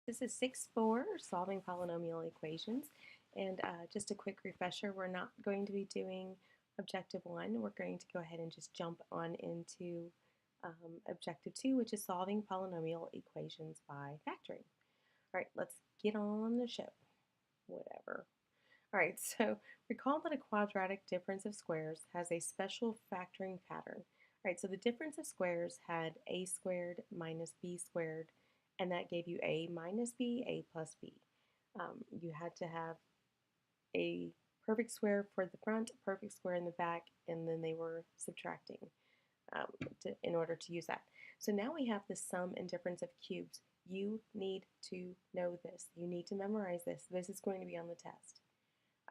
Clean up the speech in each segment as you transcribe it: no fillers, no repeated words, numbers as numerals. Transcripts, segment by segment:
This is 6-4, solving polynomial equations. And just a quick refresher, we're not going to be doing objective 1. We're going to go ahead and just jump on into objective 2, which is solving polynomial equations by factoring. All right, let's get on the show. Whatever. All right, so recall that a quadratic difference of squares has a special factoring pattern. All right, so the difference of squares had a squared minus b squared, and that gave you a minus b, a plus b. You had to have a perfect square for the front, a perfect square in the back, and then they were subtracting in order to use that. So now we have the sum and difference of cubes. You need to know this. You need to memorize this. This is going to be on the test.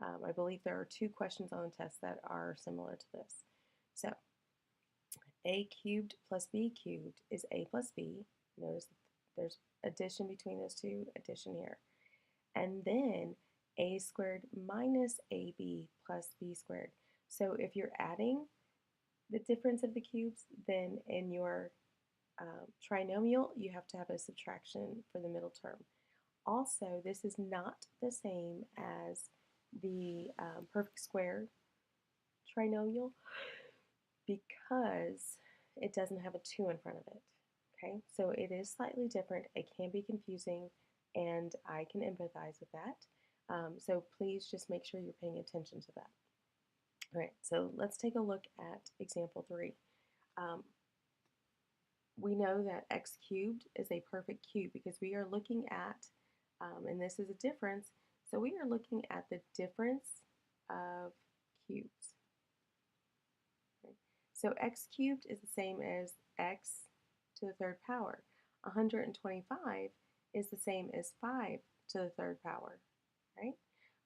I believe there are 2 questions on the test that are similar to this. So a cubed plus b cubed is a plus b. Notice there's addition between those 2, addition here. And then a squared minus ab plus b squared. So if you're adding the difference of the cubes, then in your trinomial, you have to have a subtraction for the middle term. Also, this is not the same as the perfect square trinomial because it doesn't have a 2 in front of it. Okay, so it is slightly different. It can be confusing, and I can empathize with that. So please just make sure you're paying attention to that. All right, so let's take a look at example 3. We know that x cubed is a perfect cube because we are looking at, and this is a difference, so we are looking at the difference of cubes. Okay. So x cubed is the same as x to the third power. 125 is the same as 5 to the third power, right?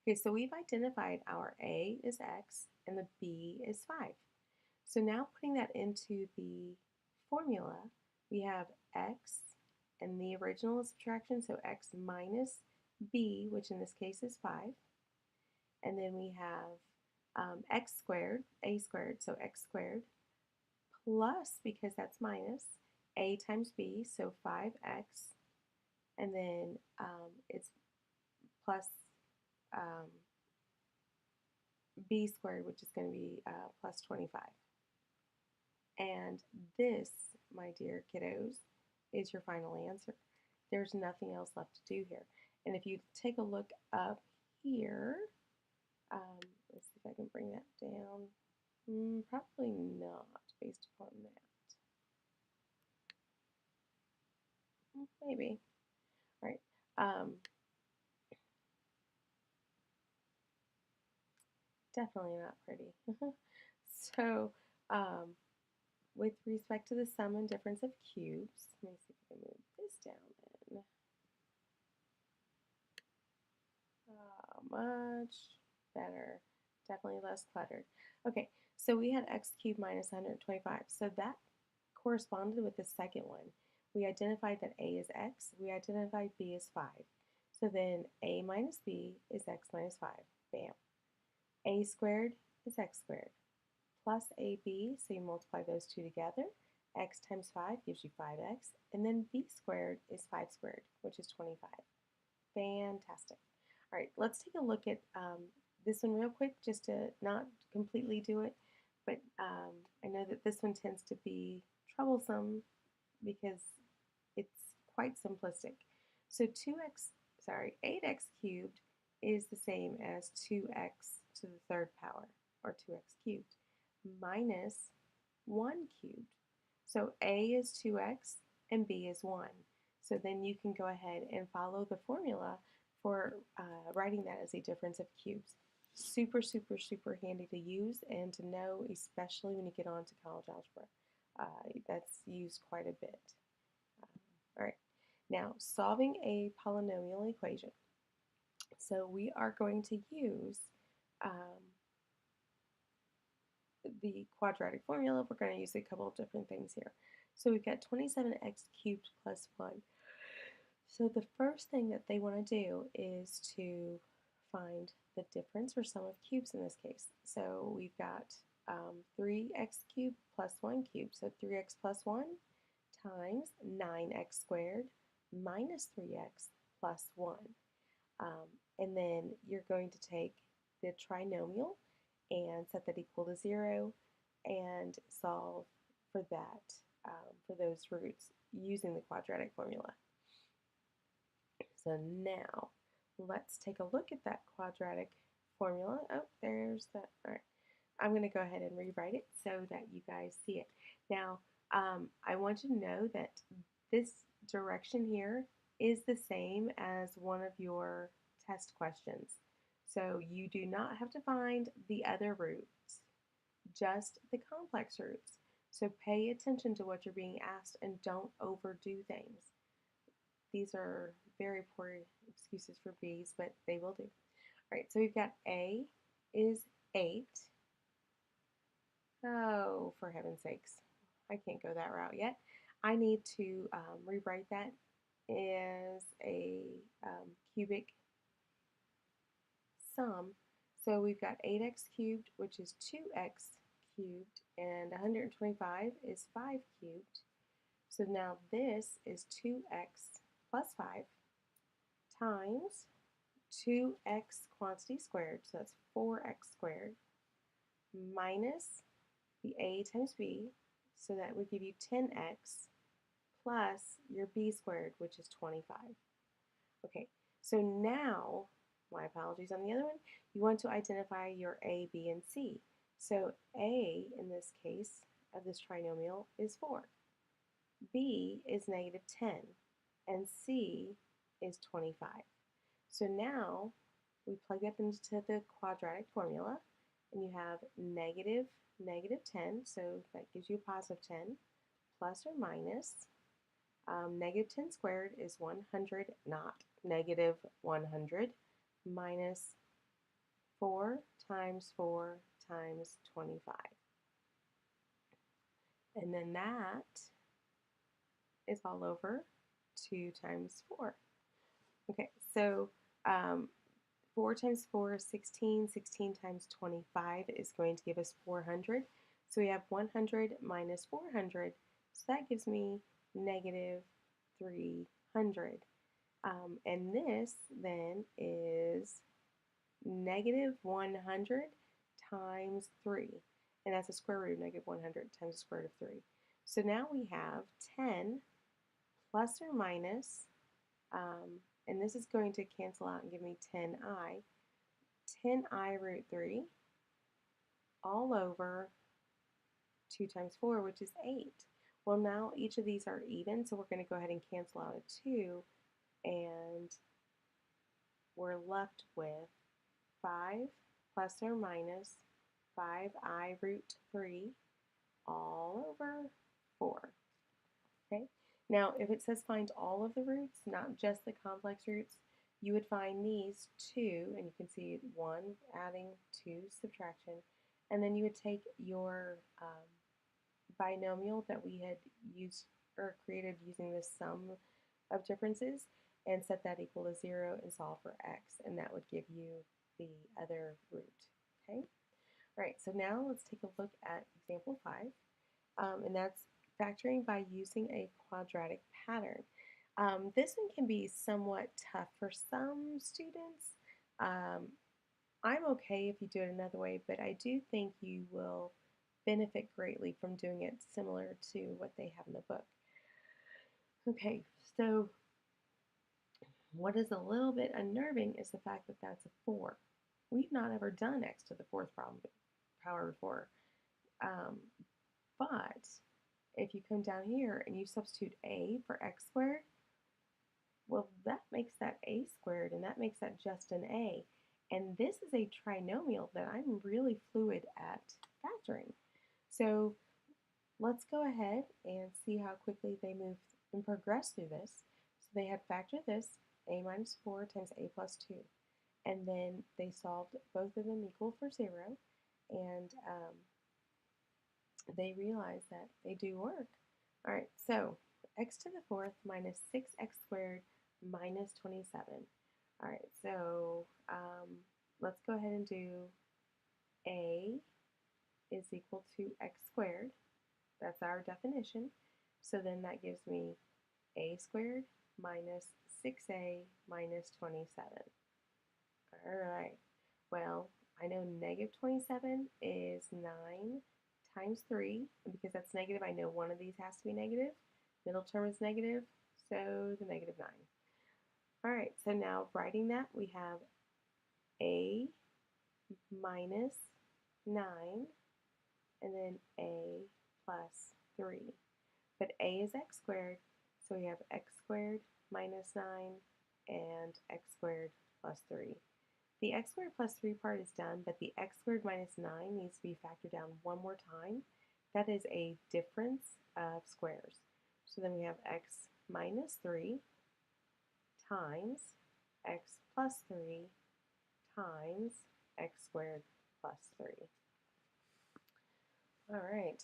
Okay, so we've identified our a is x and the b is 5. So now putting that into the formula, we have x and the original subtraction, so x minus b, which in this case is 5. And then we have x squared, a squared, so x squared, plus, because that's minus, a times b, so 5x, and then it's plus b squared, which is going to be plus 25. And this, my dear kiddos, is your final answer. There's nothing else left to do here. And if you take a look up here, let's see if I can bring that down. Probably not, based upon that. Maybe. All right. Definitely not pretty. So, with respect to the sum and difference of cubes, let me see if I can move this down then. Much better. Definitely less cluttered. Okay, so we had x cubed minus 125. So that corresponded with the second one. We identified that a is x. We identified b is 5. So then a minus b is x minus 5. Bam. A squared is x squared plus ab, so you multiply those 2 together. X times 5 gives you 5x, and then b squared is 5 squared, which is 25. Fantastic. All right, let's take a look at this one real quick, just to not completely do it, but I know that this one tends to be troublesome because it's quite simplistic. So 8x cubed is the same as 2x to the third power, or 2x cubed, minus 1 cubed. So a is 2x and b is 1. So then you can go ahead and follow the formula for writing that as a difference of cubes. Super, super, super handy to use and to know, especially when you get on to college algebra. That's used quite a bit. All right, now solving a polynomial equation. So we are going to use the quadratic formula. We're going to use a couple of different things here. So we've got 27x cubed plus 1. So the first thing that they want to do is to find the difference or sum of cubes in this case. So we've got 3x cubed plus 1 cubed. So 3x plus 1 times 9x squared minus 3x plus 1. And then you're going to take the trinomial and set that equal to 0 and solve for that, for those roots using the quadratic formula. So now let's take a look at that quadratic formula. Oh, there's that. All right. I'm going to go ahead and rewrite it so that you guys see it. Now, I want you to know that this direction here is the same as one of your test questions. So you do not have to find the other roots, just the complex roots. So pay attention to what you're being asked and don't overdo things. These are very poor excuses for B's, but they will do. All right, so we've got A is 8. Oh, for heaven's sakes, I can't go that route yet. I need to rewrite that as a cubic sum. So we've got 8x cubed, which is 2x cubed, and 125 is 5 cubed. So now this is 2x plus 5 times 2x quantity squared, so that's 4x squared, minus the a times b, so that would give you 10x plus your b squared, which is 25. Okay, so now, my apologies on the other one, you want to identify your a, b, and c. So a, in this case, of this trinomial is 4. B is negative 10, and C is 25. So now we plug that into the quadratic formula, and you have negative 10, so that gives you a positive 10, plus or minus. Negative 10 squared is 100, not negative 100, minus 4 times 4 times 25. And then that is all over 2 times 4. Okay, so 4 times 4 is 16. 16 times 25 is going to give us 400. So we have 100 minus 400. So that gives me negative 300. And this then is negative 100 times 3. And that's a square root of negative 100 times the square root of 3. So now we have 10 plus or minus, and this is going to cancel out and give me 10i root 3 all over 2 times 4, which is 8. Well, now each of these are even, so we're going to go ahead and cancel out a 2, and we're left with 5 plus or minus 5i root 3 all over 4. Okay? Now, if it says find all of the roots, not just the complex roots, you would find these 2, and you can see 1 adding, 2 subtraction, and then you would take your binomial that we had used or created using the sum of differences and set that equal to 0 and solve for x, and that would give you the other root. Okay? All right, so now let's take a look at example 5, and that's factoring by using a quadratic pattern. This one can be somewhat tough for some students. I'm okay if you do it another way, but I do think you will benefit greatly from doing it similar to what they have in the book. Okay, so what is a little bit unnerving is the fact that that's a 4. We've not ever done x to the 4th power before. But if you come down here and you substitute a for x squared, well, that makes that a squared, and that makes that just an a. And this is a trinomial that I'm really fluid at factoring. So let's go ahead and see how quickly they move and progress through this. So they had factored this, a minus 4 times a plus 2. And then they solved both of them equal for 0. And they realized that they do work. All right, so x to the 4th minus 6x squared minus 27. All right, so let's go ahead and do a is equal to x squared. That's our definition. So then that gives me a squared minus 6a minus 27. All right. Well, I know negative 27 is 9 times 3. And because that's negative, I know one of these has to be negative. Middle term is negative, so the negative 9. All right, so now writing that, we have a minus 9 and then a plus 3. But a is x squared, so we have x squared minus 9 and x squared plus 3. The x squared plus 3 part is done, but the x squared minus 9 needs to be factored down one more time. That is a difference of squares. So then we have x minus 3 times x plus 3 times x squared plus 3. All right.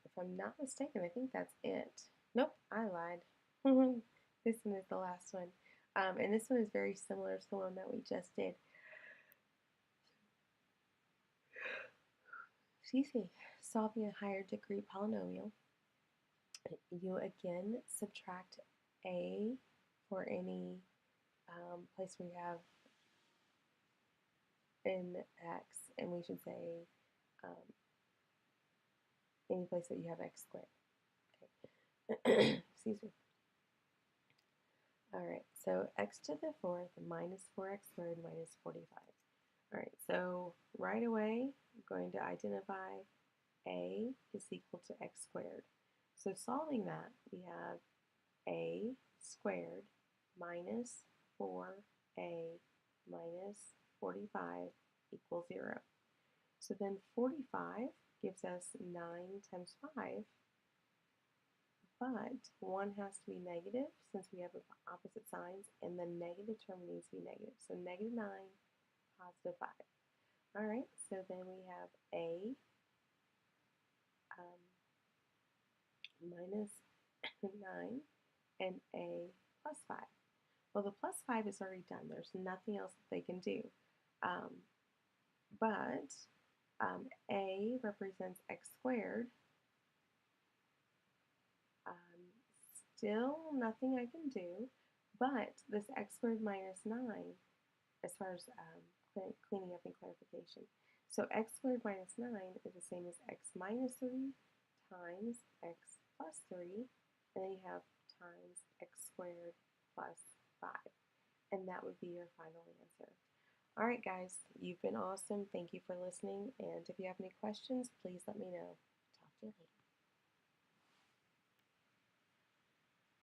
If I'm not mistaken, I think that's it. Nope, I lied. This one is the last one. And this one is very similar to the one that we just did. Excuse me. Solving a higher degree polynomial. You again subtract a for any place where you have an x, and we should say any place that you have x squared. Okay. Excuse me. All right, so x to the fourth minus 4x squared minus 45. All right, so right away, I'm going to identify a is equal to x squared. So solving that, we have a squared minus 4a minus 45 equals 0. So then 45 gives us 9 times 5, but 1 has to be negative since we have opposite signs, and the negative term needs to be negative. So negative 9, positive 5. All right, so then we have a minus 9 and a plus 5. Well, the plus 5 is already done. There's nothing else that they can do. But a represents x squared. Still nothing I can do, but this x squared minus 9, as far as cleaning up and clarification. So x squared minus 9 is the same as x minus 3 times x plus 3, and then you have times x squared plus 5. And that would be your final answer. All right, guys, you've been awesome. Thank you for listening. And if you have any questions, please let me know. Talk to you later.